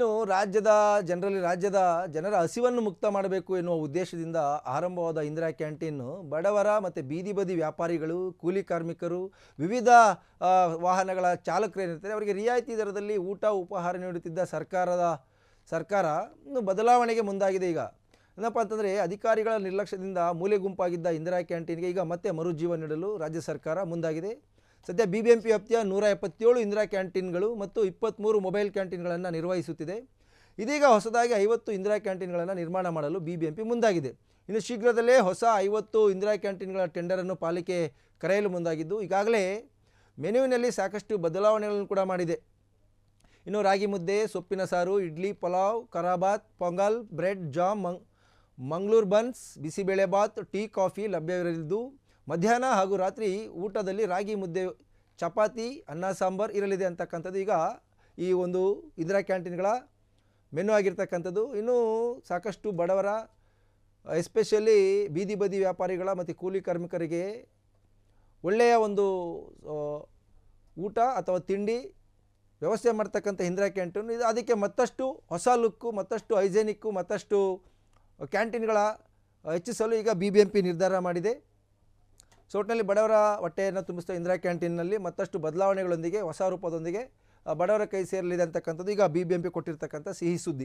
ಇನ್ನು ರಾಜ್ಯದ ಜನರ ಹಸಿವನ್ನು ಮುಕ್ತ ಮಾಡಬೇಕು ಎನ್ನುವ ಉದ್ದೇಶದಿಂದ ಆರಂಭವಾದ ಇಂದಿರಾ ಕ್ಯಾಂಟೀನ್ ಬಡವರ ಮತ್ತು ಬೀದಿ ಬದಿ ವ್ಯಾಪಾರಿಗಳು, ಕೂಲಿ ಕಾರ್ಮಿಕರು, ವಿವಿಧ ವಾಹನಗಳ ಚಾಲಕರು ಏನಿರ್ತಾರೆ ಅವರಿಗೆ ರಿಯಾಯಿತಿ ದರದಲ್ಲಿ ಊಟ ಉಪಹಾರ ನೀಡುತ್ತಿದ್ದ ಸರ್ಕಾರ ಇನ್ನು ಬದಲಾವಣೆಗೆ ಮುಂದಾಗಿದೆ. ಈಗ ಏನಪ್ಪ ಅಂತಂದರೆ ಅಧಿಕಾರಿಗಳ ನಿರ್ಲಕ್ಷ್ಯದಿಂದ ಮೂಲೆ ಗುಂಪಾಗಿದ್ದ ಇಂದಿರಾ ಕ್ಯಾಂಟೀನ್ಗೆ ಈಗ ಮತ್ತೆ ಮರುಜೀವ ನೀಡಲು ರಾಜ್ಯ ಸರ್ಕಾರ ಮುಂದಾಗಿದೆ. ಸದ್ಯ BBMP ವ್ಯಾಪ್ತಿಯ 177 ಇಂದಿರಾ ಕ್ಯಾಂಟೀನ್ಗಳು ಮತ್ತು 23 ಮೊಬೈಲ್ ಕ್ಯಾಂಟೀನ್ಗಳನ್ನು ನಿರ್ವಹಿಸುತ್ತಿದೆ. ಇದೀಗ ಹೊಸದಾಗಿ 50 ಇಂದಿರಾ ಕ್ಯಾಂಟೀನ್ಗಳನ್ನು ನಿರ್ಮಾಣ ಮಾಡಲು BBMP ಮುಂದಾಗಿದೆ. ಇನ್ನು ಶೀಘ್ರದಲ್ಲೇ ಹೊಸ 50 ಇಂದಿರಾ ಕ್ಯಾಂಟೀನ್ಗಳ ಟೆಂಡರನ್ನು ಪಾಲಿಕೆ ಕರೆಯಲು ಮುಂದಾಗಿದ್ದು ಈಗಾಗಲೇ ಮೆನುವಿನಲ್ಲಿ ಸಾಕಷ್ಟು ಬದಲಾವಣೆಗಳನ್ನು ಕೂಡ ಮಾಡಿದೆ. ಇನ್ನು ರಾಗಿ ಮುದ್ದೆ, ಸೊಪ್ಪಿನ ಸಾರು, ಇಡ್ಲಿ, ಪಲಾವ್, ಕರಾಬಾತ್, pongal, bread, jam, Mangaluru buns, bisibelebath, tea, coffee ಲಭ್ಯವಿರಲಿದ್ದು ಮಧ್ಯಾಹ್ನ ಹಾಗೂ ರಾತ್ರಿ ಊಟದಲ್ಲಿ ರಾಗಿ ಮುದ್ದೆ, ಚಪಾತಿ, ಅನ್ನ ಸಾಂಬಾರ್ ಇರಲಿದೆ ಅಂತಕ್ಕಂಥದ್ದು ಈಗ ಈ ಒಂದು ಇಂದಿರಾ ಕ್ಯಾಂಟೀನ್ಗಳ ಮೆನು ಆಗಿರ್ತಕ್ಕಂಥದ್ದು. ಇನ್ನೂ ಸಾಕಷ್ಟು ಬಡವರ ಎಸ್ಪೆಷಲಿ ಬೀದಿ ಬದಿ ವ್ಯಾಪಾರಿಗಳ ಮತ್ತು ಕೂಲಿ ಕಾರ್ಮಿಕರಿಗೆ ಒಳ್ಳೆಯ ಒಂದು ಊಟ ಅಥವಾ ತಿಂಡಿ ವ್ಯವಸ್ಥೆ ಮಾಡ್ತಕ್ಕಂಥ ಇಂದಿರಾ ಕ್ಯಾಂಟೀನ್ ಇದು ಅದಕ್ಕೆ ಮತ್ತಷ್ಟು ಹೊಸ ಲುಕ್ಕು, ಮತ್ತಷ್ಟು ಹೈಜೆನಿಕ್ಕು, ಮತ್ತಷ್ಟು ಕ್ಯಾಂಟೀನ್ಗಳ ಹೆಚ್ಚಿಸಲು ಈಗ BBMP ನಿರ್ಧಾರ ಮಾಡಿದೆ. ಸೊ ಒಟ್ಟಿನಲ್ಲಿ ಬಡವರ ಹೊಟ್ಟೆಯನ್ನು ತುಂಬಿಸಿದ ಇಂದಿರಾ ಕ್ಯಾಂಟೀನ್ನಲ್ಲಿ ಮತ್ತಷ್ಟು ಬದಲಾವಣೆಗಳೊಂದಿಗೆ ಹೊಸ ರೂಪದೊಂದಿಗೆ ಬಡವರ ಕೈ ಸೇರಲಿದೆ ಅಂತಕ್ಕಂಥದ್ದು ಈಗ BBMP ಕೊಟ್ಟಿರ್ತಕ್ಕಂಥ ಸಿಹಿ ಸುದ್ದಿ.